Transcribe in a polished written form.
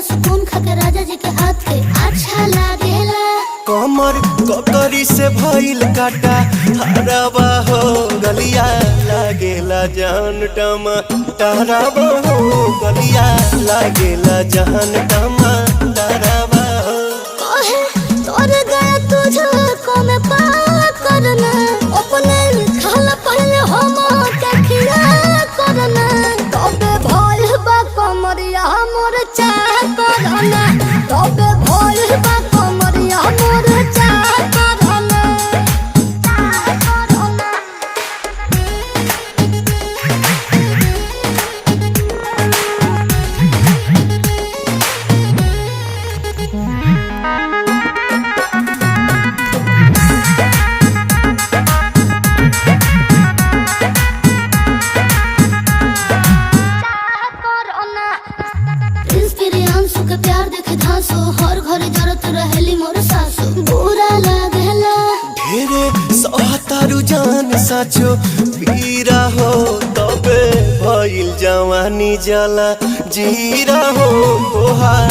सुकून खाके राजा जी के हाथ के अच्छा लागेला। कमर ककरी से भइल काटा हराबा हो गलिया लागेला जान टमाटराबा हो गलिया लागेला जान टमाटराबा हो। कहे तोर गया तुझको मैं पार करना अपने खाला पहले हम के खिया करना तबे भइल बा कमरिया मोर चाह करना तबे भइल बा कमरिया मोर चाह करना चाह करना। प्रियांशु के प्यार देखे धांसो हर घर जरत रहेली मोर सासु बुरा लागेला। ढेरे सहतारू जान साचो पीरा हो तबे भइल जवानी जला जीरा हो तोहार।